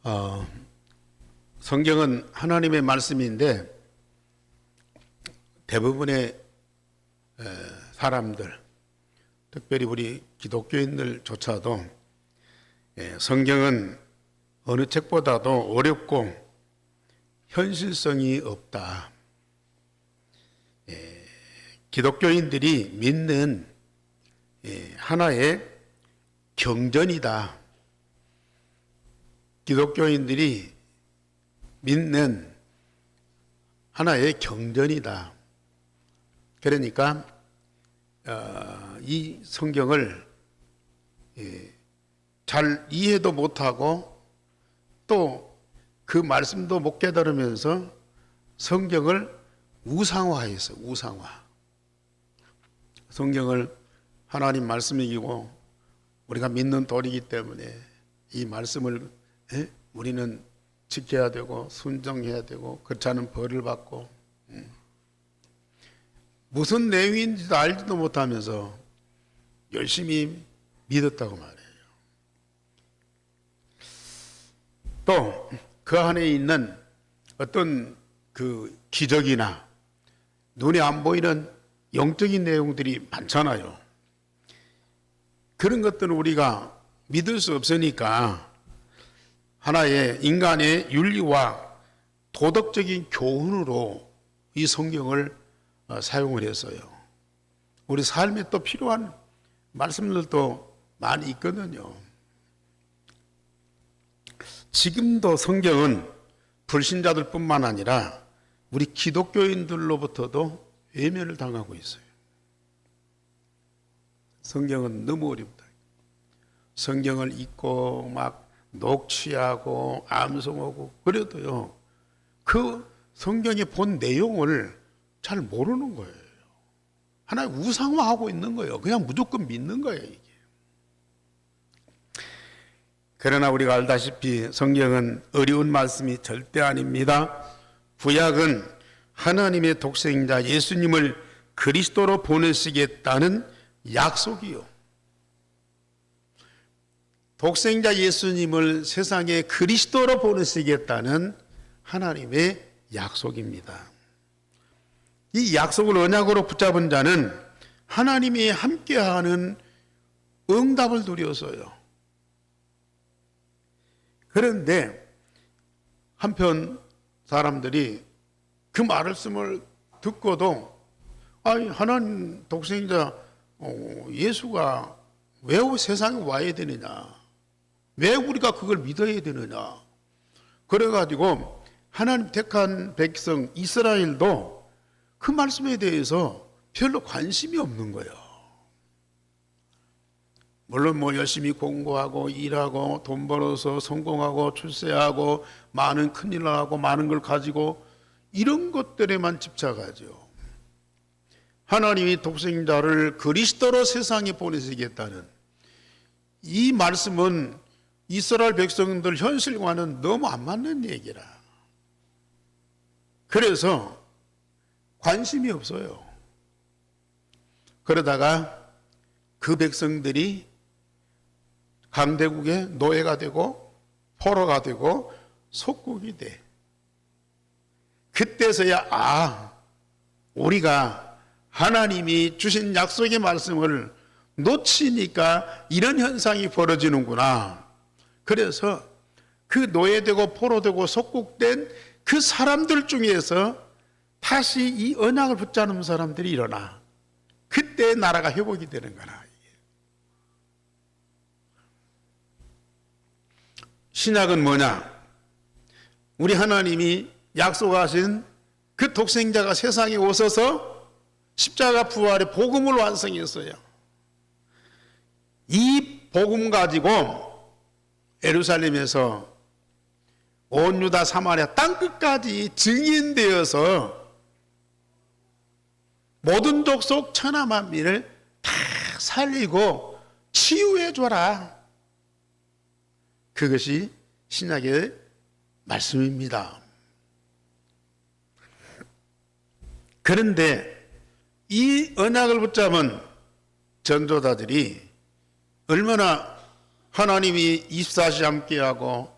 어, 성경은 하나님의 말씀인데 대부분의 사람들, 특별히 우리 기독교인들조차도 성경은 어느 책보다도 어렵고 현실성이 없다. 기독교인들이 믿는 하나의 경전이다. 기독교인들이 믿는 하나의 경전이다. 그러니까 이 성경을 잘 이해도 못하고 또 그 말씀도 못 깨달으면서 성경을 우상화했어. 우상화. 성경을 하나님 말씀이고 우리가 믿는 도리이기 때문에 이 말씀을 우리는 지켜야 되고 순종해야 되고 그렇지 않으면 벌을 받고 무슨 내용인지도 알지도 못하면서 열심히 믿었다고 말해요. 또 그 안에 있는 어떤 그 기적이나 눈에 안 보이는 영적인 내용들이 많잖아요. 그런 것들은 우리가 믿을 수 없으니까 하나의 인간의 윤리와 도덕적인 교훈으로 이 성경을 사용을 했어요. 우리 삶에 또 필요한 말씀들도 많이 있거든요. 지금도 성경은 불신자들 뿐만 아니라 우리 기독교인들로부터도 외면을 당하고 있어요. 성경은 너무 어렵다. 성경을 읽고 막 녹취하고 암송하고 그래도요, 그 성경에 본 내용을 잘 모르는 거예요. 하나의 우상화하고 있는 거예요. 그냥 무조건 믿는 거예요, 이게. 그러나 우리가 알다시피 성경은 어려운 말씀이 절대 아닙니다. 구약은 하나님의 독생자 예수님을 그리스도로 보내시겠다는 약속이요. 독생자 예수님을 세상에 그리스도로 보내시겠다는 하나님의 약속입니다. 이 약속을 언약으로 붙잡은 자는 하나님이 함께하는 응답을 누렸어요. 그런데 한편 사람들이 그 말씀을 듣고도 하나님 독생자 예수가 왜 세상에 와야 되느냐, 왜 우리가 그걸 믿어야 되느냐, 그래가지고 하나님 택한 백성 이스라엘도 그 말씀에 대해서 별로 관심이 없는 거예요. 물론 열심히 공부하고 일하고 돈 벌어서 성공하고 출세하고 많은 큰일을 하고 많은 걸 가지고 이런 것들에만 집착하죠. 하나님이 독생자를 그리스도로 세상에 보내시겠다는 이 말씀은 이스라엘 백성들 현실과는 너무 안 맞는 얘기라. 그래서 관심이 없어요. 그러다가 그 백성들이 강대국의 노예가 되고 포로가 되고 속국이 돼. 그때서야 우리가 하나님이 주신 약속의 말씀을 놓치니까 이런 현상이 벌어지는구나. 그래서 그 노예되고 포로되고 속국된 그 사람들 중에서 다시 이 언약을 붙잡는 사람들이 일어나. 그때 나라가 회복이 되는 거라. 신약은 뭐냐? 우리 하나님이 약속하신 그 독생자가 세상에 오셔서 십자가 부활의 복음을 완성했어요. 이 복음 가지고 예루살렘에서 온 유다 사마리아 땅끝까지 증인되어서 모든 족속 천하 만민을 다 살리고 치유해 줘라. 그것이 신약의 말씀입니다. 그런데 이 언약을 붙잡은 전도자들이 얼마나 하나님이 24시 함께하고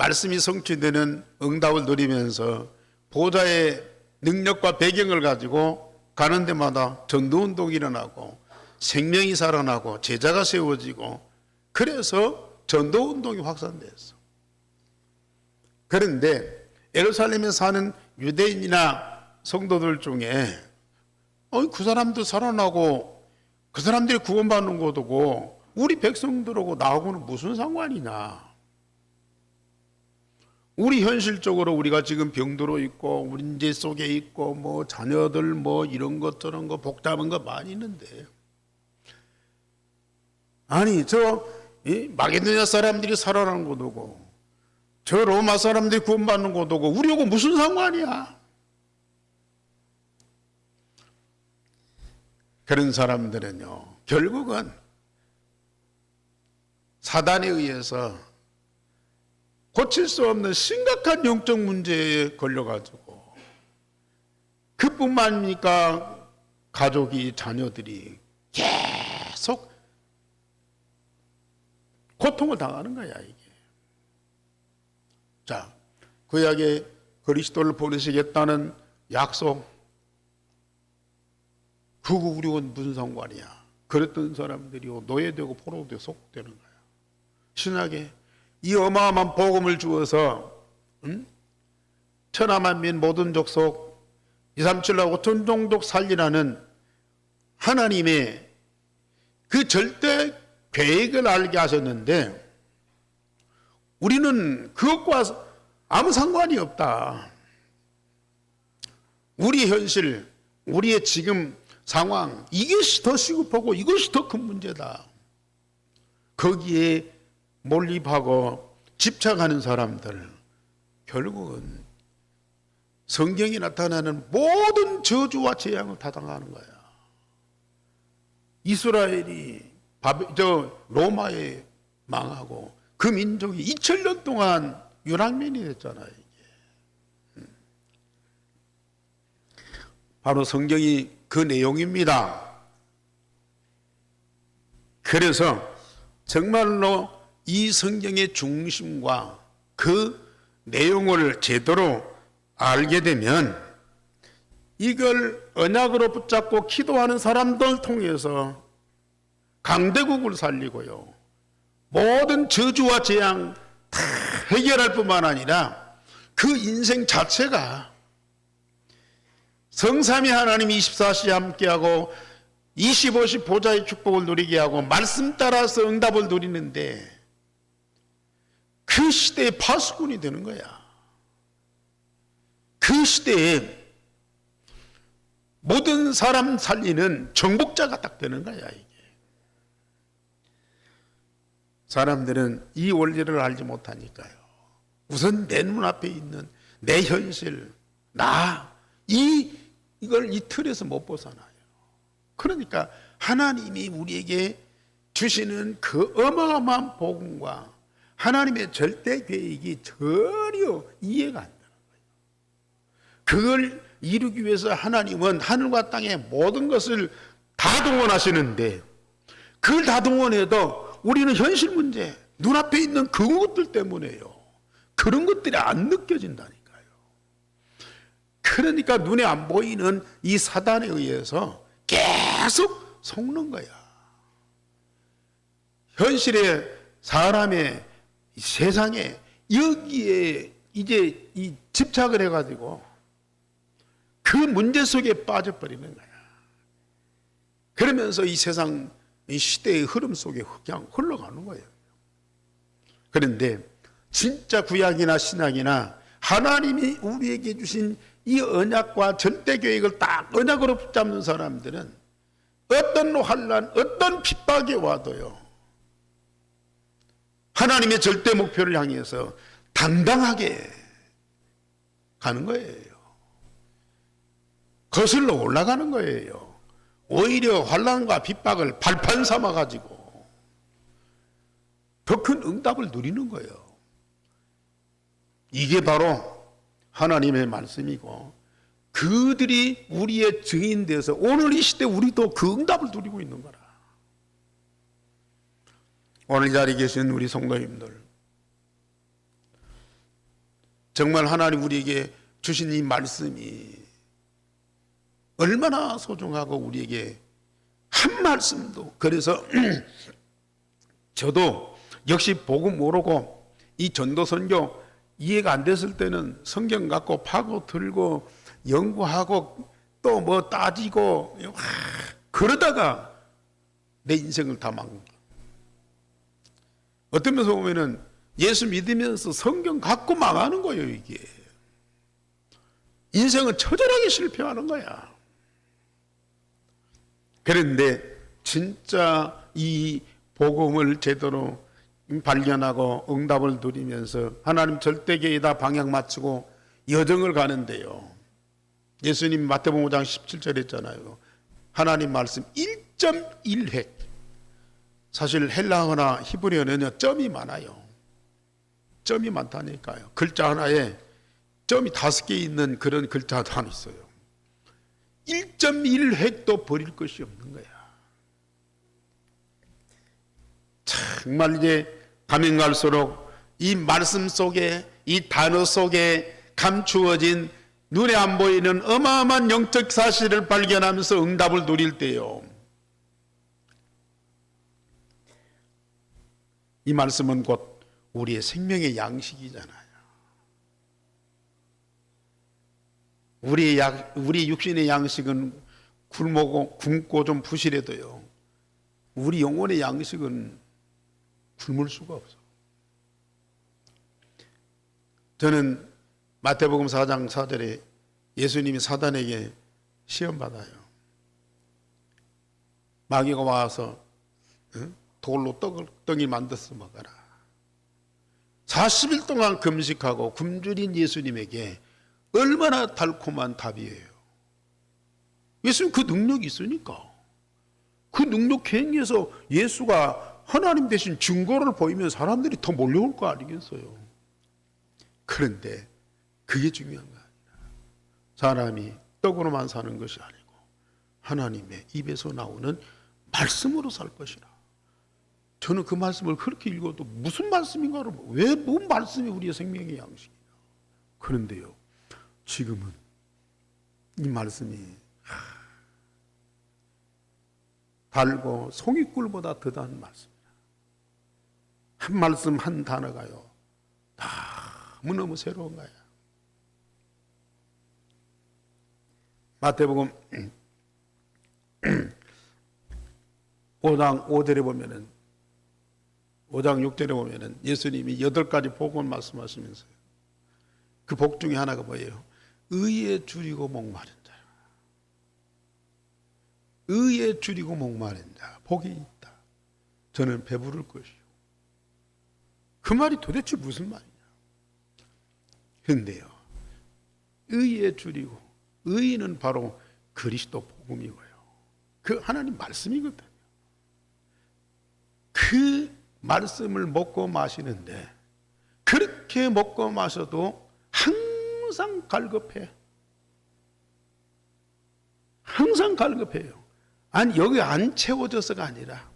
말씀이 성취되는 응답을 누리면서 보좌의 능력과 배경을 가지고 가는 데마다 전도운동이 일어나고 생명이 살아나고 제자가 세워지고 그래서 전도운동이 확산됐어. 그런데 예루살렘에 사는 유대인이나 성도들 중에 그 사람도 살아나고 그 사람들이 구원받는 거고 우리 백성들하고 나하고는 무슨 상관이냐. 우리 현실적으로 우리가 지금 병들어 있고 문제 속에 있고 뭐 자녀들 뭐 이런 것 저런 거 복잡한 거 많이 있는데 아니 저 마게도냐 사람들이 살아나는 것도고 저 로마 사람들이 구원받는 것도고 우리하고 무슨 상관이야. 그런 사람들은요 결국은 사단에 의해서 고칠 수 없는 심각한 영적 문제에 걸려가지고 그뿐만이니까 가족이 자녀들이 계속 고통을 당하는 거야 이게. 자, 구약에 그리스도를 보내시겠다는 약속 그거 우리는 무슨 상관이야. 그랬던 사람들이 노예되고 포로되고 속되는 거야. 신약에 이 어마어마한 복음을 주어서 천하만민 모든 족속 2, 3, 7, 5천 종족 살리라는 하나님의 그 절대 계획을 알게 하셨는데 우리는 그것과 아무 상관이 없다. 우리 현실, 우리의 지금 상황 이것이 더 시급하고 이것이 더 큰 문제다. 거기에 몰입하고 집착하는 사람들 결국은 성경이 나타나는 모든 저주와 재앙을 다 당하는 거야. 이스라엘이 로마에 망하고 그 민족이 2000년 동안 유랑민이 됐잖아요. 이게. 바로 성경이 그 내용입니다. 그래서 정말로 이 성경의 중심과 그 내용을 제대로 알게 되면 이걸 언약으로 붙잡고 기도하는 사람들 통해서 강대국을 살리고요. 모든 저주와 재앙 다 해결할 뿐만 아니라 그 인생 자체가 성삼위 하나님이 24시 함께하고 25시 보좌의 축복을 누리게 하고 말씀 따라서 응답을 누리는데 그 시대의 파수꾼이 되는 거야. 그 시대에 모든 사람 살리는 정복자가 딱 되는 거야 이게. 사람들은 이 원리를 알지 못하니까요. 우선 내 눈앞에 있는 내 현실, 이걸 이 틀에서 못 벗어나요. 그러니까 하나님이 우리에게 주시는 그 어마어마한 복음과 하나님의 절대 계획이 전혀 이해가 안 되는 거예요. 그걸 이루기 위해서 하나님은 하늘과 땅의 모든 것을 다 동원하시는데 그걸 다 동원해도 우리는 현실 문제, 눈앞에 있는 그것들 때문에요. 그런 것들이 안 느껴진다니까요. 그러니까 눈에 안 보이는 이 사단에 의해서 계속 속는 거야. 현실의 사람의 세상에 여기에 이제 이 집착을 해가지고 그 문제 속에 빠져버리는 거야. 그러면서 이 세상 이 시대의 흐름 속에 그냥 흘러가는 거예요. 그런데 진짜 구약이나 신약이나 하나님이 우리에게 주신 이 언약과 절대 계획을 딱 언약으로 붙잡는 사람들은 어떤 환난, 어떤 핍박이 와도요 하나님의 절대 목표를 향해서 당당하게 가는 거예요. 거슬러 올라가는 거예요. 오히려 환난과 핍박을 발판 삼아 가지고 더 큰 응답을 누리는 거예요. 이게 바로 하나님의 말씀이고 그들이 우리의 증인 돼서 오늘 이 시대 우리도 그 응답을 누리고 있는 거라. 오늘 이 자리에 계신 우리 성도님들, 정말 하나님 우리에게 주신 이 말씀이 얼마나 소중하고 우리에게 한 말씀도, 그래서 저도 역시 복음 모르고 이 전도 선교 이해가 안 됐을 때는 성경 갖고 파고 들고 연구하고 또 뭐 따지고 그러다가 내 인생을 다 망한 거야. 어떤 면에서 보면은 예수 믿으면서 성경 갖고 망하는 거예요. 이게 인생은 처절하게 실패하는 거야. 그런데 진짜 이 복음을 제대로 발견하고 응답을 누리면서 하나님 절대계에다 방향 맞추고 여정을 가는데요, 예수님 마태복음 5장 17절 했잖아요. 하나님 말씀 1.1획. 사실 헬라어나 히브리어는 점이 많아요. 점이 많다니까요. 글자 하나에 점이 5개 있는 그런 글자도 하나 있어요. 1.1획도 버릴 것이 없는 거야. 정말 이제 가면 갈수록 이 말씀 속에, 이 단어 속에 감추어진 눈에 안 보이는 어마어마한 영적 사실을 발견하면서 응답을 누릴 때요, 이 말씀은 곧 우리의 생명의 양식이잖아요. 우리 육신의 양식은 굶고 좀 부실해도요, 우리 영혼의 양식은 굶을 수가 없어. 저는 마태복음 4장 4절에 예수님이 사단에게 시험 받아요. 마귀가 와서 돌로 떡을 만들어서 먹어라. 40일 동안 금식하고 굶주린 예수님에게 얼마나 달콤한 답이에요. 예수님 그 능력이 있으니까. 그 능력 행위에서 예수가 하나님 대신 증거를 보이면 사람들이 더 몰려올 거 아니겠어요. 그런데 그게 중요한 거 아니라 사람이 떡으로만 사는 것이 아니고 하나님의 입에서 나오는 말씀으로 살 것이라. 저는 그 말씀을 그렇게 읽어도 무슨 말씀인가를, 왜 뭔 말씀이 우리의 생명의 양식이냐. 그런데요, 지금은 이 말씀이 달고 송이꿀보다 더 단 말씀이라. 한 말씀 한 단어가요 너무너무 새로운 거야. 마태복음 5장 5절에 보면은, 5장 6절에 보면은 예수님이 8가지 복을 말씀하시면서요, 그 복 중에 하나가 뭐예요? 의에 줄이고 목마른 자. 의에 줄이고 목마른 자 복이 있다. 저는 배부를 것이요. 그 말이 도대체 무슨 말이냐. 그런데요, 의에 줄이고, 의는 바로 그리스도 복음이고요, 그 하나님 말씀이거든요. 그 말씀을 먹고 마시는데 그렇게 먹고 마셔도 항상 갈급해. 항상 갈급해요. 아니, 여기 안 채워져서가 아니라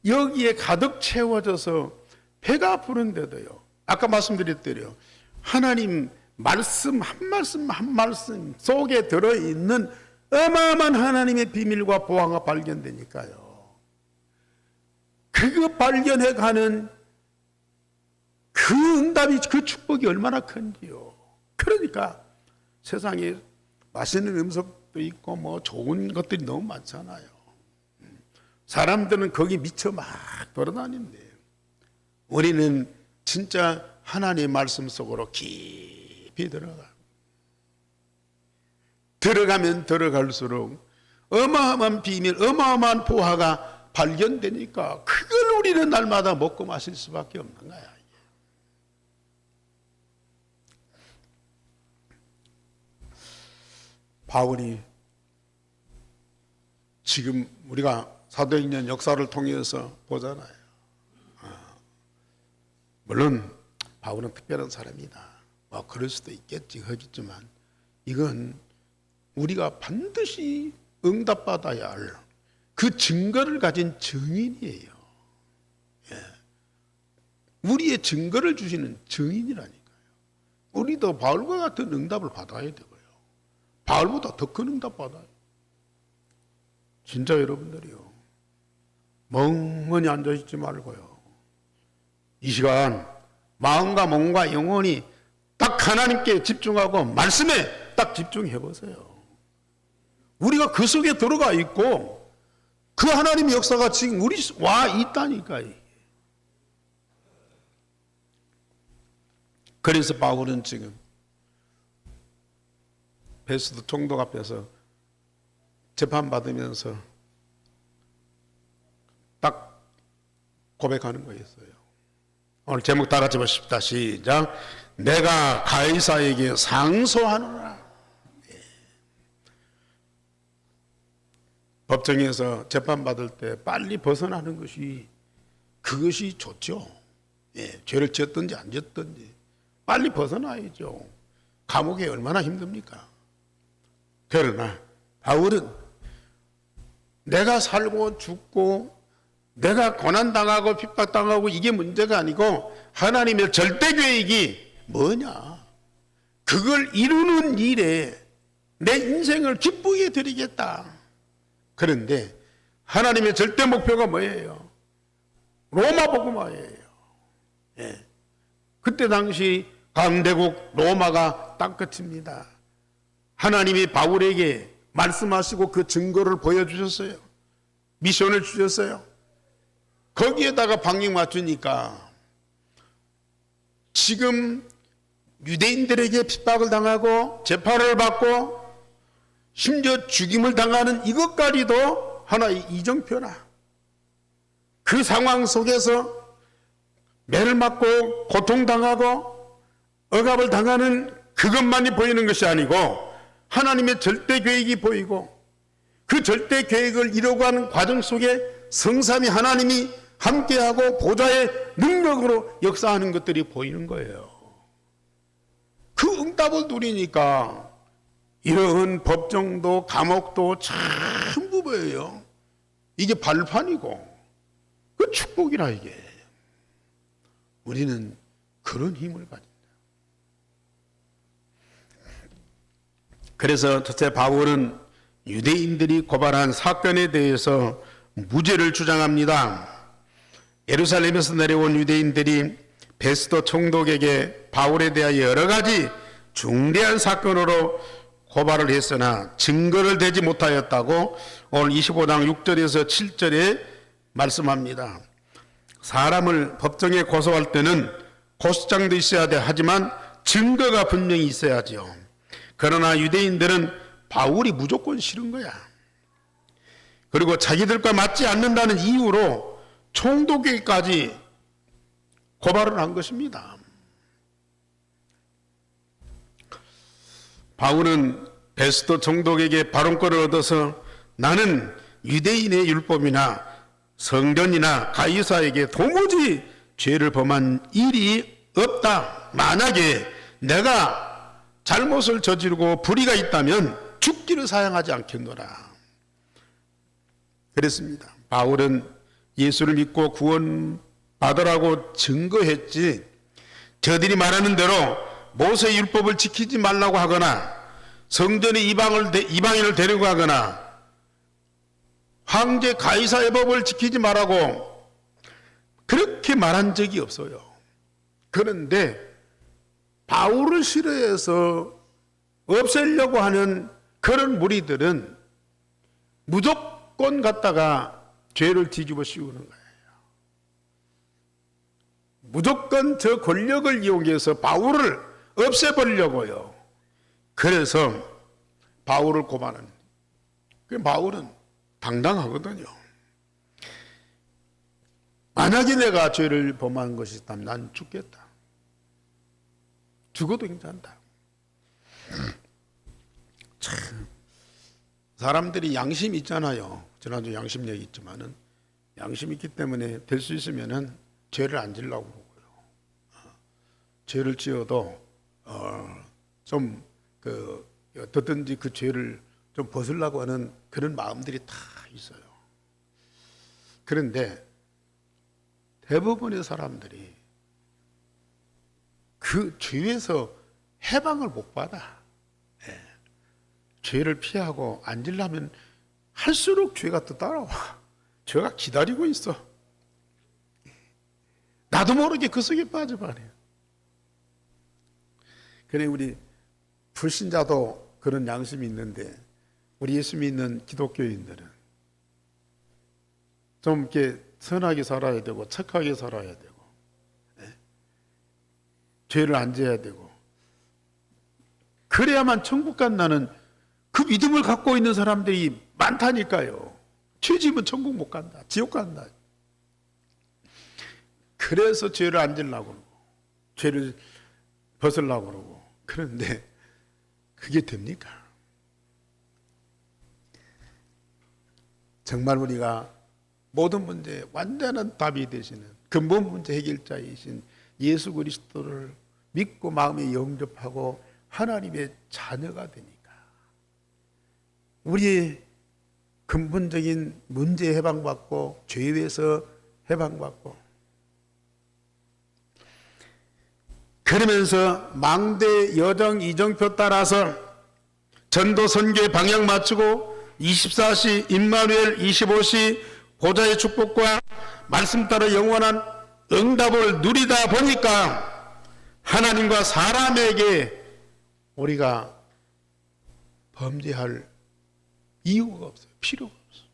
여기에 가득 채워져서 배가 부른데도요, 아까 말씀드렸대요, 하나님 말씀 한 말씀 한 말씀 속에 들어있는 어마어마한 하나님의 비밀과 보화가 발견되니까요, 그거 발견해가는 그 응답이, 그 축복이 얼마나 큰지요. 그러니까 세상에 맛있는 음식도 있고 뭐 좋은 것들이 너무 많잖아요. 사람들은 거기 미쳐 막 돌아다니는데 우리는 진짜 하나님의 말씀 속으로 깊이 들어가면 들어갈수록 어마어마한 비밀, 어마어마한 보화가 발견되니까 그걸 우리는 날마다 먹고 마실 수밖에 없는 거야. 바울이 지금 우리가 사도행전 역사를 통해서 보잖아요. 물론 바울은 특별한 사람이다, 뭐 그럴 수도 있겠지, 하겠지만 이건 우리가 반드시 응답받아야 할 그 증거를 가진 증인이에요. 우리의 증거를 주시는 증인이라니까요. 우리도 바울과 같은 응답을 받아야 되고요. 바울보다 더 큰 응답 받아요. 진짜 여러분들이요, 멍하니 앉아있지 말고요, 이 시간 마음과 몸과 영혼이 딱 하나님께 집중하고 말씀에 딱 집중해 보세요. 우리가 그 속에 들어가 있고 그 하나님의 역사가 지금 우리 와 있다니까요. 그래서 바울은 지금 베스도 총독 앞에서 재판받으면서 딱 고백하는 거였어요. 오늘 제목 다 같이 보십시다. 시작. 내가 가이사에게 상소하노라. 법정에서 재판받을 때 빨리 벗어나는 것이, 그것이 좋죠. 죄를 지었든지 안 지었든지 빨리 벗어나야죠. 감옥에 얼마나 힘듭니까? 그러나 바울은 내가 살고 죽고 내가 고난당하고 핍박당하고 이게 문제가 아니고 하나님의 절대 계획이 뭐냐, 그걸 이루는 일에 내 인생을 기쁘게 드리겠다. 그런데 하나님의 절대 목표가 뭐예요? 로마 복음화예요. 그때 당시 강대국 로마가 딱 끝입니다. 하나님이 바울에게 말씀하시고 그 증거를 보여주셨어요. 미션을 주셨어요. 거기에다가 방역 맞추니까 지금 유대인들에게 핍박을 당하고 재판을 받고 심지어 죽임을 당하는 이것까지도 하나의 이정표나, 그 상황 속에서 매를 맞고 고통당하고 억압을 당하는 그것만이 보이는 것이 아니고 하나님의 절대 계획이 보이고, 그 절대 계획을 이루어가는 과정 속에 성삼위 하나님이 함께하고 보좌의 능력으로 역사하는 것들이 보이는 거예요. 그 응답을 누리니까 이런 법정도 감옥도 전부 보여요. 이게 발판이고 그 축복이라. 이게 우리는 그런 힘을 가진다. 그래서 첫째, 바울은 유대인들이 고발한 사건에 대해서 무죄를 주장합니다. 예루살렘에서 내려온 유대인들이 베스도 총독에게 바울에 대하여 여러 가지 중대한 사건으로 고발을 했으나 증거를 대지 못하였다고 오늘 25장 6절에서 7절에 말씀합니다. 사람을 법정에 고소할 때는 고소장도 있어야 돼. 하지만 증거가 분명히 있어야죠. 그러나 유대인들은 바울이 무조건 싫은 거야. 그리고 자기들과 맞지 않는다는 이유로 총독에게까지 고발을 한 것입니다. 바울은 베스도 총독에게 발언권을 얻어서 나는 유대인의 율법이나 성전이나 가이사에게 도무지 죄를 범한 일이 없다. 만약에 내가 잘못을 저지르고 불의가 있다면 죽기를 사양하지 않겠노라. 그랬습니다. 바울은 예수를 믿고 구원받으라고 증거했지, 저들이 말하는 대로 모세의 율법을 지키지 말라고 하거나 성전에 이방인을 데려가거나 황제 가이사의 법을 지키지 말라고 그렇게 말한 적이 없어요. 그런데 바울을 싫어해서 없애려고 하는 그런 무리들은 무조건 갖다가 죄를 뒤집어 씌우는 거예요. 무조건 저 권력을 이용해서 바울을 없애버리려고요. 그래서 바울을 고발하는. 바울은 당당하거든요. 만약에 내가 죄를 범한 것이 있다면 난 죽겠다. 죽어도 괜찮다. 참, 사람들이 양심이 있잖아요. 지난주 양심 얘기 있지만은 양심 있기 때문에 될 수 있으면은 죄를 안 지으려고 그러고요. 죄를 지어도 좀 어떻든지 그 죄를 좀 벗으려고 하는 그런 마음들이 다 있어요. 그런데 대부분의 사람들이 그 죄에서 해방을 못 받아. 예. 죄를 피하고 앉으려면 할수록 죄가 또 따라와. 죄가 기다리고 있어. 나도 모르게 그 속에 빠져버려요. 그래 우리 불신자도 그런 양심이 있는데 우리 예수 믿는 기독교인들은 좀 이렇게 선하게 살아야 되고 착하게 살아야 되고 죄를 안 져야 되고 그래야만 천국 간다는 그 믿음을 갖고 있는 사람들이 많다니까요. 죄 지으면 천국 못 간다. 지옥 간다. 그래서 죄를 안 지려고 그러고 죄를 벗으려고 그러고 그런데 그게 됩니까? 정말 우리가 모든 문제에 완전한 답이 되시는 근본 문제 해결자이신 예수 그리스도를 믿고 마음에 영접하고 하나님의 자녀가 되니까 우리의 근본적인 문제 해방받고 죄에서 해방받고 그러면서 망대 여정 이정표 따라서 전도 선교의 방향 맞추고 24시 임마누엘 25시 보좌의 축복과 말씀 따라 영원한 응답을 누리다 보니까 하나님과 사람에게 우리가 범죄할 이유가 없어요. 필요가 없어요.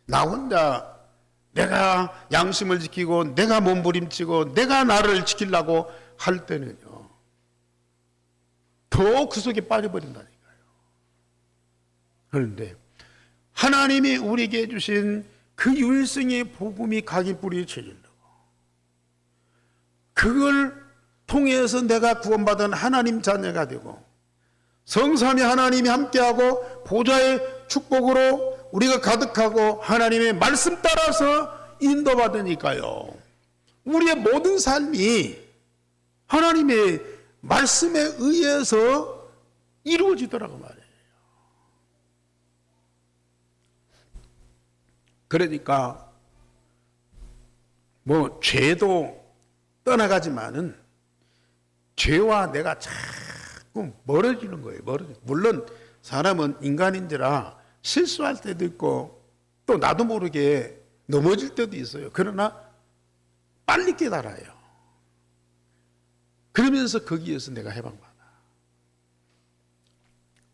나 혼자 내가 양심을 지키고 내가 몸부림치고 내가 나를 지키려고 할 때는요 더 그 속에 빠져버린다니까요. 그런데 하나님이 우리에게 주신 그 유일성의 복음이 각이 뿌리 쳐지려고 그걸 통해서 내가 구원받은 하나님 자녀가 되고 성삼위 하나님이 함께하고 보좌의 축복으로 우리가 가득하고 하나님의 말씀 따라서 인도받으니까요. 우리의 모든 삶이 하나님의 말씀에 의해서 이루어지더라고 말이에요. 그러니까 뭐 죄도 떠나가지만은 죄와 내가 자꾸 멀어지는 거예요. 물론 사람은 인간인지라 실수할 때도 있고 또 나도 모르게 넘어질 때도 있어요. 그러나 빨리 깨달아요. 그러면서 거기에서 내가 해방받아.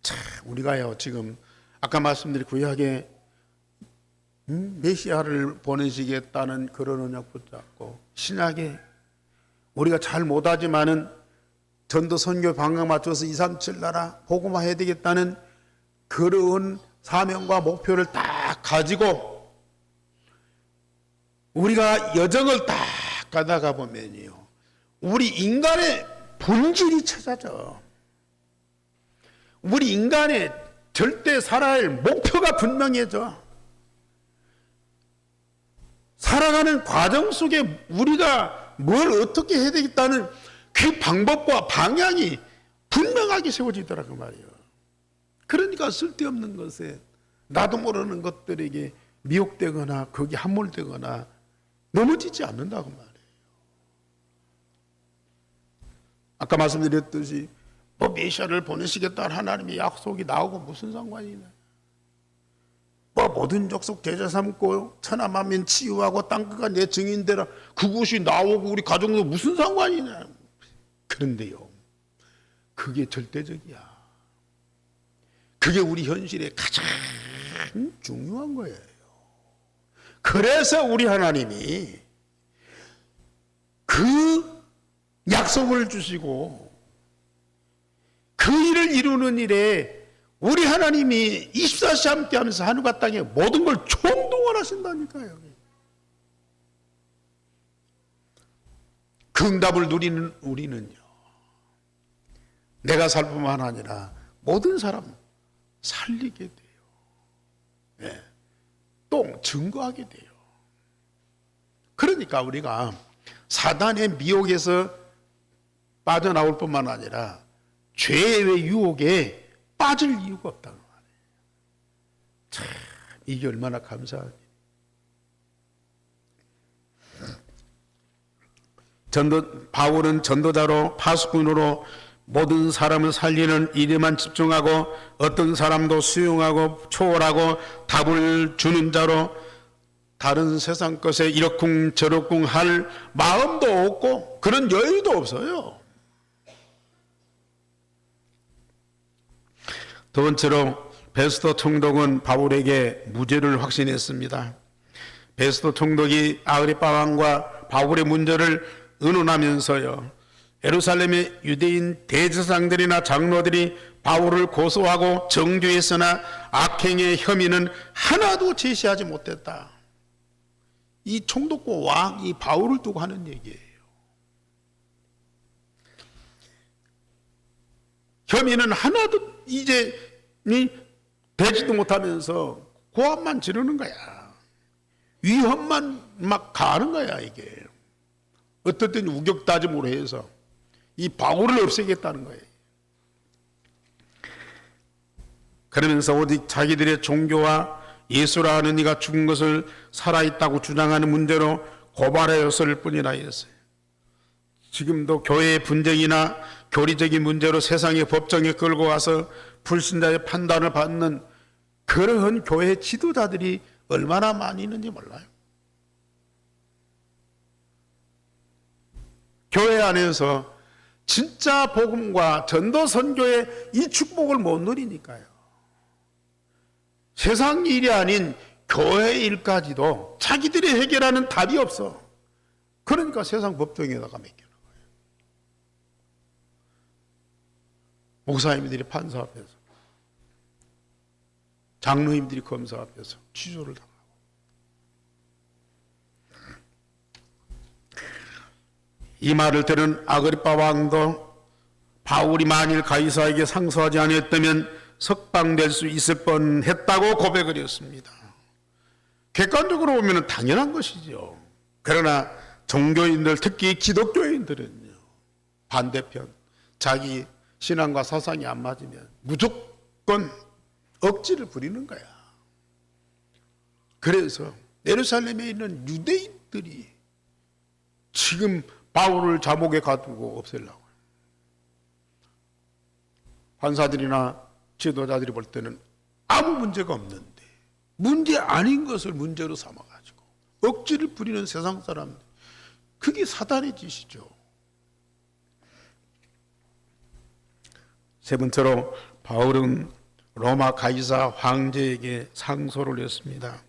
참 우리가요 지금 아까 말씀드린 구약에 메시아를 보내시겠다는 그런 언약 붙잡고 신약에 우리가 잘 못하지만은 전도 선교 방향 맞춰서 237 나라 복음화해야 되겠다는 그런 사명과 목표를 딱 가지고 우리가 여정을 딱 가다가 보면요 우리 인간의 본질이 찾아져. 우리 인간의 절대 살아야 할 목표가 분명해져. 살아가는 과정 속에 우리가 뭘 어떻게 해야 되겠다는 그 방법과 방향이 분명하게 세워지더라고 말이에요. 그러니까 쓸데없는 것에 나도 모르는 것들에게 미혹되거나 거기 함몰되거나 넘어지지 않는다고 말이에요. 아까 말씀드렸듯이 뭐 메시아를 보내시겠다는 하나님의 약속이 나오고 무슨 상관이냐. 뭐 모든 족속 제자 삼고 천하만민 치유하고 땅끝가 내 증인되라 그것이 나오고 우리 가정도 무슨 상관이냐. 그런데요 그게 절대적이야. 그게 우리 현실에 가장 중요한 거예요. 그래서 우리 하나님이 그 약속을 주시고 그 일을 이루는 일에 우리 하나님이 24시 함께 하면서 하늘과 땅의 모든 걸 총동원하신다니까요. 그 응답을 누리는 우리는요 내가 살 뿐만 아니라 모든 사람 살리게 돼요. 네. 또 증거하게 돼요. 그러니까 우리가 사단의 미혹에서 빠져나올 뿐만 아니라 죄의 유혹에 빠질 이유가 없다는 말이에요. 참 이게 얼마나 감사한 일이에요. 바울은 전도자로 파수꾼으로 모든 사람을 살리는 일에만 집중하고 어떤 사람도 수용하고 초월하고 답을 주는 자로 다른 세상 것에 이러쿵 저러쿵 할 마음도 없고 그런 여유도 없어요. 두 번째로 베스도 총독은 바울에게 무죄를 확신했습니다. 베스도 총독이 아그리파 왕과 바울의 문제를 의논하면서요, 예루살렘의 유대인 대제사장들이나 장로들이 바울을 고소하고 정죄했으나 악행의 혐의는 하나도 제시하지 못했다. 이 총독과 왕이 바울을 두고 하는 얘기예요. 혐의는 하나도 이제 되지도 못하면서 고함만 지르는 거야. 위험만 막 가는 거야, 이게. 어떨 때는 우격다짐으로 해서 이 바울을 없애겠다는 거예요. 그러면서 오직 자기들의 종교와 예수라 하는 이가 죽은 것을 살아있다고 주장하는 문제로 고발하였을 뿐이라 했어요. 지금도 교회의 분쟁이나 교리적인 문제로 세상의 법정에 끌고 가서 불신자의 판단을 받는 그러한 교회 지도자들이 얼마나 많이 있는지 몰라요. 교회 안에서 진짜 복음과 전도 선교의 이 축복을 못 누리니까요. 세상 일이 아닌 교회 일까지도 자기들이 해결하는 답이 없어. 그러니까 세상 법정에다가 맡기는 거예요. 목사님들이 판사 앞에서, 장로님들이 검사 앞에서 취조를 당하고. 이 말을 들은 아그리파 왕도 바울이 만일 가이사에게 상소하지 않았다면 석방될 수 있을 뻔했다고 고백을 했습니다. 객관적으로 보면 당연한 것이죠. 그러나 종교인들, 특히 기독교인들은요, 반대편, 자기 신앙과 사상이 안 맞으면 무조건 억지를 부리는 거야. 그래서 예루살렘에 있는 유대인들이 지금 바울을 감옥에 가두고 없애려고 해요. 판사들이나 지도자들이 볼 때는 아무 문제가 없는데 문제 아닌 것을 문제로 삼아가지고 억지를 부리는 세상 사람들, 그게 사단의 짓이죠. 세 번째로 바울은 로마 가이사 황제에게 상소를 했습니다.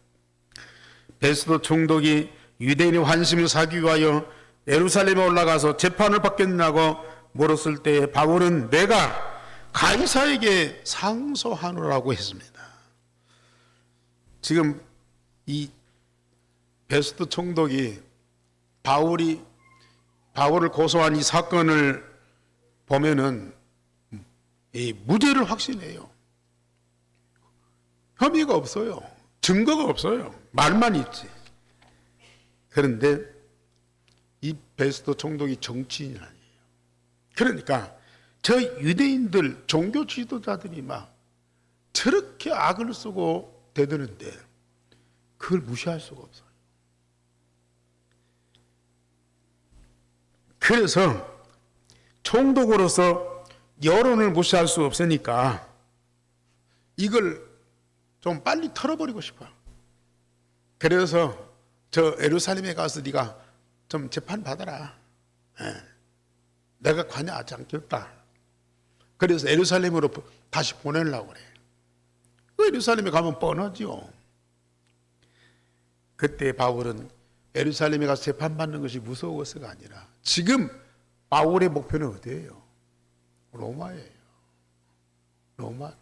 베스도 총독이 유대인의 환심을 사기 위하여 예루살렘에 올라가서 재판을 받겠냐고 물었을 때 바울은 내가 가이사에게 상소하노라고 했습니다. 지금 이 베스도 총독이 바울을 고소한 이 사건을 보면은 이 무죄를 확신해요. 혐의가 없어요. 증거가 없어요. 말만 있지. 그런데 이 베스도 총독이 정치인이 아니에요. 그러니까 저 유대인들, 종교 지도자들이 막 저렇게 악을 쓰고 대드는데 그걸 무시할 수가 없어요. 그래서 총독으로서 여론을 무시할 수 없으니까 이걸 좀 빨리 털어버리고 싶어요. 그래서 저 예루살렘에 가서 네가 좀 재판 받아라. 내가 관여하지 않겠다. 그래서 예루살렘으로 다시 보내려고 그래. 예루살렘에 가면 뻔하죠. 그때 바울은 예루살렘에 가서 재판받는 것이 무서워서가 아니라 지금 바울의 목표는 어디예요? 로마예요. 로마.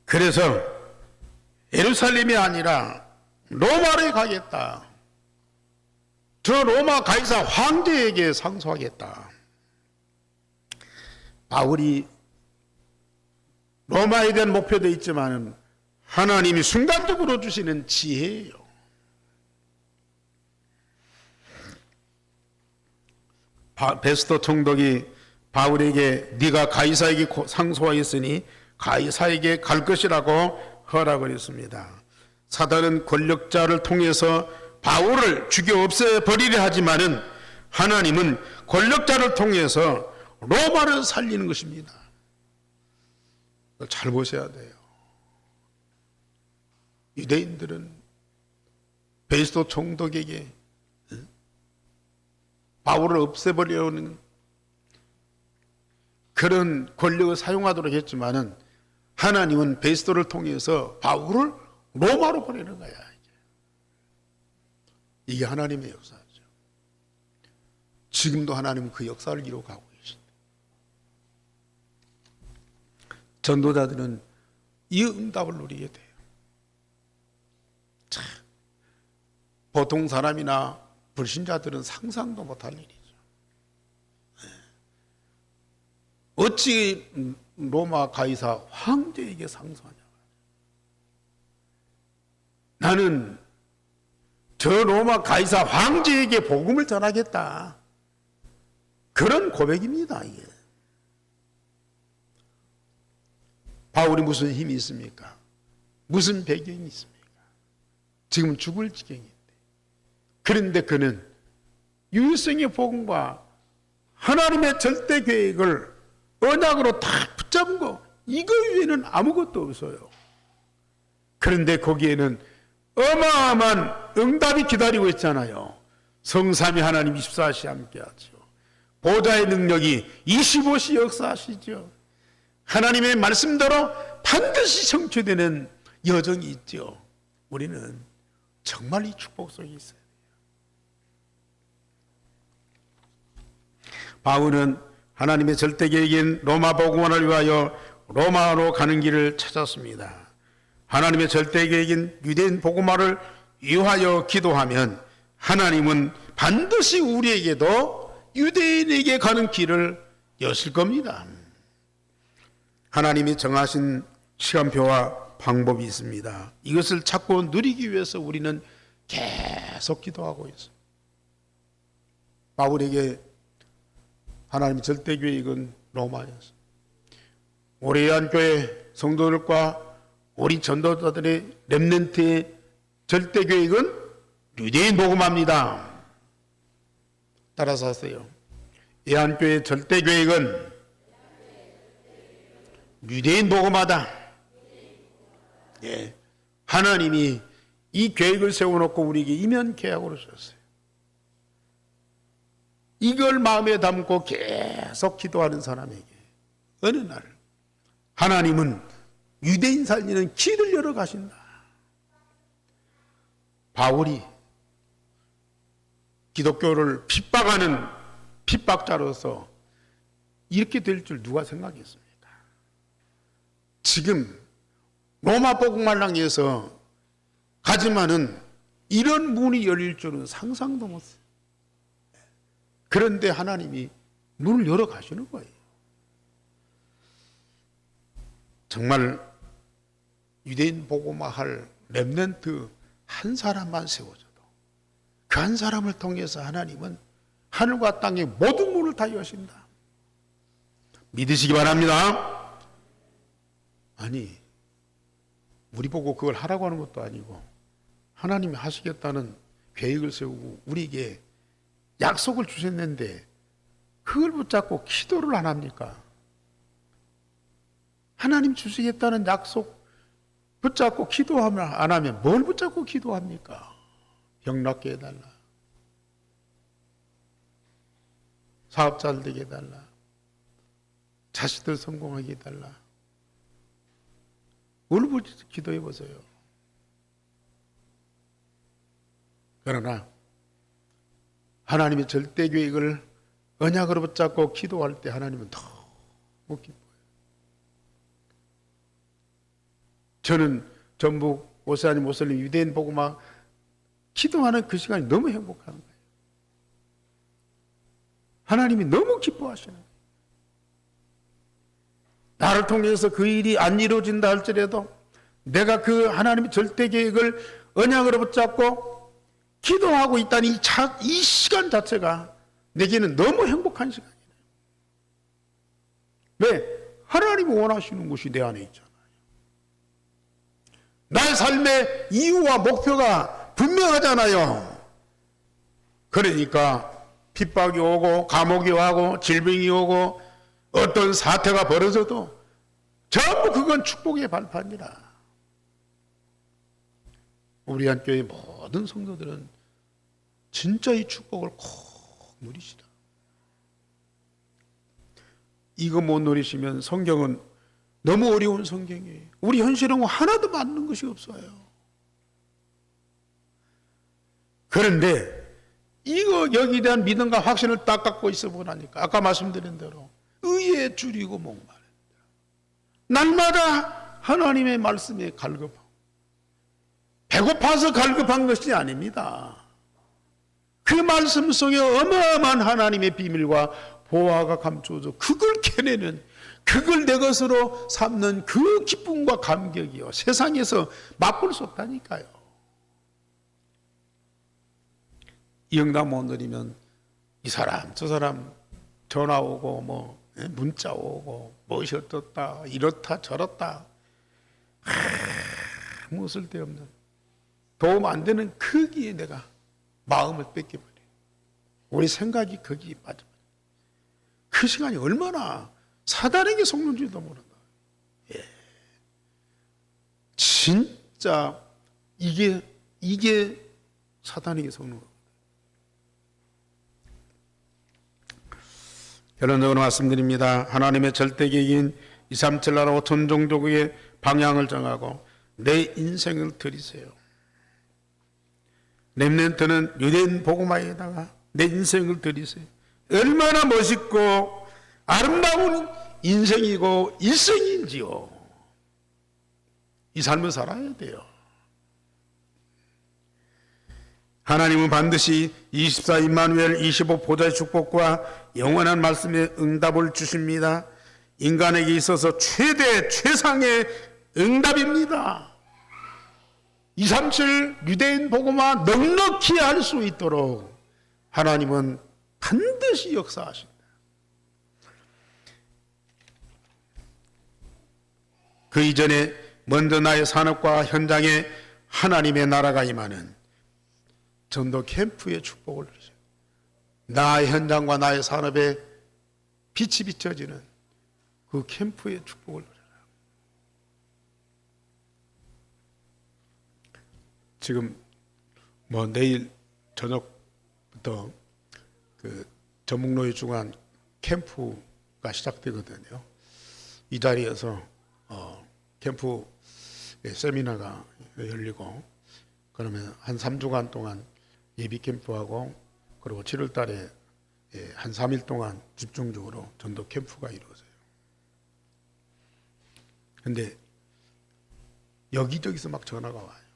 그래서 예루살렘이 아니라 로마를 가겠다. 저 로마 가이사 황제에게 상소하겠다. 바울이 로마에 대한 목표도 있지만 하나님이 순간적으로 주시는 지혜예요. 베스도 총독이 바울에게 네가 가이사에게 상소하였으니 가이사에게 갈 것이라고 허락을 했습니다. 사단은 권력자를 통해서 바울을 죽여 없애버리려 하지만은 하나님은 권력자를 통해서 로마를 살리는 것입니다. 잘 보셔야 돼요. 유대인들은 베스도 총독에게 바울을 없애버리려는 그런 권력을 사용하도록 했지만은 하나님은 베스도를 통해서 바울을 로마로 보내는 거야. 이게 하나님의 역사죠. 지금도 하나님은 그 역사를 이루어가고 계십니다. 전도자들은 이 응답을 누리게 돼요. 참, 보통 사람이나 불신자들은 상상도 못할 일이죠. 어찌 로마 가이사 황제에게 상소하냐. 나는 저 로마 가이사 황제에게 복음을 전하겠다. 그런 고백입니다. 이게. 바울이 무슨 힘이 있습니까? 무슨 배경이 있습니까? 지금 죽을 지경인데. 그런데 그는 유일성의 복음과 하나님의 절대 계획을 언약으로 딱 붙잡은 거, 이거 위에는 아무것도 없어요. 그런데 거기에는 어마어마한 응답이 기다리고 있잖아요. 성삼위 하나님 24시 함께하죠. 보좌의 능력이 25시 역사하시죠. 하나님의 말씀대로 반드시 성취되는 여정이 있죠. 우리는 정말 이 축복 속에 있어야 돼요. 바울은 하나님의 절대 계획인 로마 복음화를 위하여 로마로 가는 길을 찾았습니다. 하나님의 절대 계획인 유대인 복음화를 위하여 기도하면 하나님은 반드시 우리에게도 유대인에게 가는 길을 여실 겁니다. 하나님이 정하신 시간표와 방법이 있습니다. 이것을 찾고 누리기 위해서 우리는 계속 기도하고 있습니다. 바울에게 하나님의 절대 계획은 로마였습니다. 우리 한교회 성도들과 우리 전도자들의 렘넌트의 절대 계획은 유대인 복음화입니다. 따라서 하세요. 예한교회의 절대 계획은 유대인 복음화다. 예, 하나님이 이 계획을 세워놓고 우리에게 이면 계약으로 주셨어요. 이걸 마음에 담고 계속 기도하는 사람에게 어느 날 하나님은 유대인 살리는 길을 열어 가신다. 바울이 기독교를 핍박하는 핍박자로서 이렇게 될 줄 누가 생각했습니까? 지금 로마 복음화를 위해서 가지만은 이런 문이 열릴 줄은 상상도 못했어요. 그런데 하나님이 문을 열어 가시는 거예요. 정말 유대인 복음화할 렘넌트 한 사람만 세워줘도 그 한 사람을 통해서 하나님은 하늘과 땅의 모든 문을 다 여신다. 믿으시기 바랍니다. 아니, 우리 보고 그걸 하라고 하는 것도 아니고 하나님이 하시겠다는 계획을 세우고 우리에게 약속을 주셨는데 그걸 붙잡고 기도를 안 합니까? 하나님 주시겠다는 약속 붙잡고 기도하면 안 하면 뭘 붙잡고 기도합니까? 병 낫게 해달라. 사업 잘 되게 해달라. 자식들 성공하게 해달라. 뭘 붙잡고 기도해 보세요. 그러나 하나님의 절대 계획을 언약으로 붙잡고 기도할 때 하나님은 너무 기뻐요. 저는 전북 오세아니 모슬림 유대인 복음화 기도하는 그 시간이 너무 행복한 거예요. 하나님이 너무 기뻐하시는 거예요. 나를 통해서 그 일이 안 이루어진다 할지라도 내가 그 하나님의 절대 계획을 언약으로 붙잡고 기도하고 있다는 이 시간 자체가 내게는 너무 행복한 시간이에요. 왜? 하나님이 원하시는 것이 내 안에 있잖아요. 나의 삶의 이유와 목표가 분명하잖아요. 그러니까 핍박이 오고 감옥이 오고 질병이 오고 어떤 사태가 벌어져도 전부 그건 축복의 발판이라. 우리 한 교회 모든 성도들은 진짜 이 축복을 꼭 누리시다. 이거 못 누리시면 성경은 너무 어려운 성경이에요. 우리 현실은 하나도 맞는 것이 없어요. 그런데 이거 여기에 대한 믿음과 확신을 딱 갖고 있어 보라니까 아까 말씀드린 대로 의에 줄이고 목마른다. 날마다 하나님의 말씀에 갈급하고 배고파서 갈급한 것이 아닙니다. 그 말씀 속에 어마어마한 하나님의 비밀과 보화가 감추어져 그걸 캐내는, 그걸 내 것으로 삼는 그 기쁨과 감격이요, 세상에서 맛볼 수 없다니까요. 이 응답 못 누리면 이 사람 저 사람 전화 오고 뭐 문자 오고 무엇이 어떻다 이렇다 저렇다 아무 쓸데없는 도움 안 되는 거기에 내가 마음을 뺏겨버려요. 우리 생각이 거기에 빠져버려요. 그 시간이 얼마나 사단에게 속는지도 모른다. 예. 진짜 이게 사단에게 속는 거거든요. 결론적으로 말씀드립니다. 하나님의 절대계획인 237 나라 5천 종족의 방향을 정하고 내 인생을 들이세요. 렘넌트는 유대인 복음화에다가 내 인생을 들이세요. 얼마나 멋있고 아름다운 인생이고 일생인지요. 이 삶을 살아야 돼요. 하나님은 반드시 24 임마누엘 25 보좌의 축복과 영원한 말씀의 응답을 주십니다. 인간에게 있어서 최대 최상의 응답입니다. 237 유대인 복음화 넉넉히 할 수 있도록 하나님은 반드시 역사하신다. 그 이전에 먼저 나의 산업과 현장에 하나님의 나라가 임하는 전도 캠프의 축복을 주세요. 나의 현장과 나의 산업에 빛이 비춰지는 그 캠프의 축복을 주세요. 지금 뭐 내일 저녁부터 그 전북노예 중간 캠프가 시작되거든요. 이 자리에서 캠프 세미나가 열리고 그러면 한 3주간 동안 예비 캠프하고 그리고 7월 달에 한 3일 동안 집중적으로 전도 캠프가 이루어져요. 근데 여기저기서 막 전화가 와요.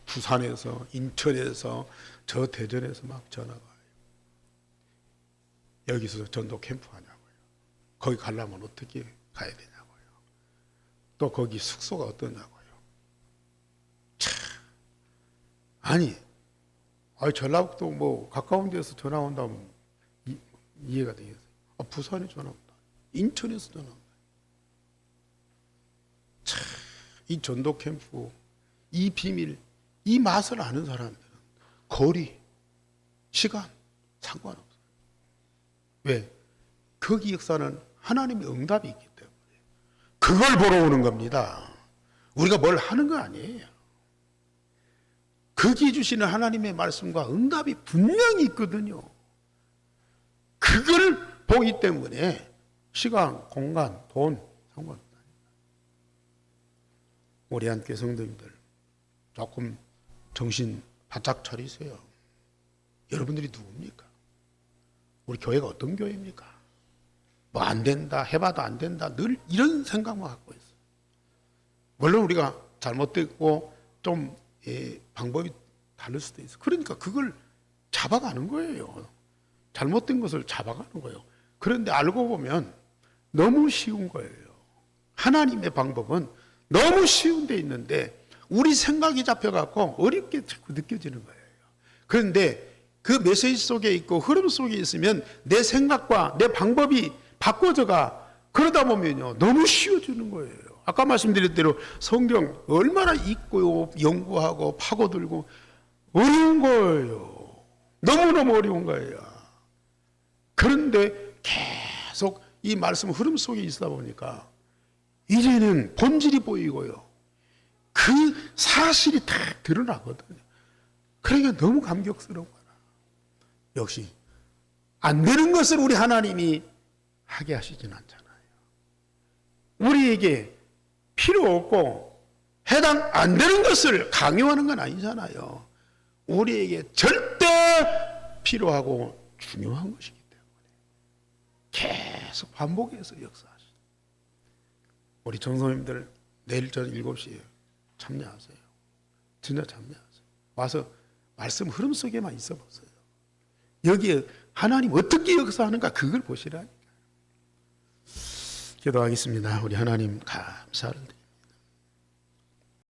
부산에서, 인천에서, 저 대전에서 막 전화가 와요. 여기서 전도 캠프 하냐고요. 거기 가려면 어떻게 가야 되냐고요. 또 거기 숙소가 어떠냐고요. 참, 아니 전라북도 뭐 가까운 데서 전화 온다면 이해가 되겠어요. 부산에 전화 온다. 인천에서 전화 온다. 참, 이 전도 캠프, 이 비밀, 이 맛을 아는 사람들은 거리, 시간 상관없어요. 왜? 거기 역사는 하나님의 응답이 있기 때문에 그걸 보러 오는 겁니다. 우리가 뭘 하는 거 아니에요. 거기 주시는 하나님의 말씀과 응답이 분명히 있거든요. 그걸 보기 때문에 시간, 공간, 돈 상관없다. 우리 함께 성도님들 조금 정신 바짝 차리세요. 여러분들이 누굽니까? 우리 교회가 어떤 교회입니까? 뭐 안 된다, 해봐도 안 된다, 늘 이런 생각만 갖고 있어요. 물론 우리가 잘못됐고 좀 방법이 다를 수도 있어. 그러니까 그걸 잡아가는 거예요. 잘못된 것을 잡아가는 거예요. 그런데 알고 보면 너무 쉬운 거예요. 하나님의 방법은 너무 쉬운 데 있는데 우리 생각이 잡혀갖고 어렵게 자꾸 느껴지는 거예요. 그런데 그 메시지 속에 있고 흐름 속에 있으면 내 생각과 내 방법이 바꿔져가. 그러다 보면요 너무 쉬워지는 거예요. 아까 말씀드린 대로 성경 얼마나 읽고요, 연구하고 파고들고 어려운 거예요. 너무너무 어려운 거예요. 그런데 계속 이 말씀 흐름 속에 있다 보니까 이제는 본질이 보이고요. 그 사실이 다 드러나거든요. 그러니까 너무 감격스러운 거야. 역시 안 되는 것을 우리 하나님이 하게 하시진 않잖아요. 우리에게 필요 없고 해당 안 되는 것을 강요하는 건 아니잖아요. 우리에게 절대 필요하고 중요한 것이기 때문에 계속 반복해서 역사하시죠. 우리 전성님들 내일 저녁 7시에 참여하세요. 진짜 참여하세요. 와서 말씀 흐름 속에만 있어 보세요. 여기에 하나님 어떻게 역사하는가 그걸 보시라니까요. 기도하겠습니다. 우리 하나님 감사를 드립니다.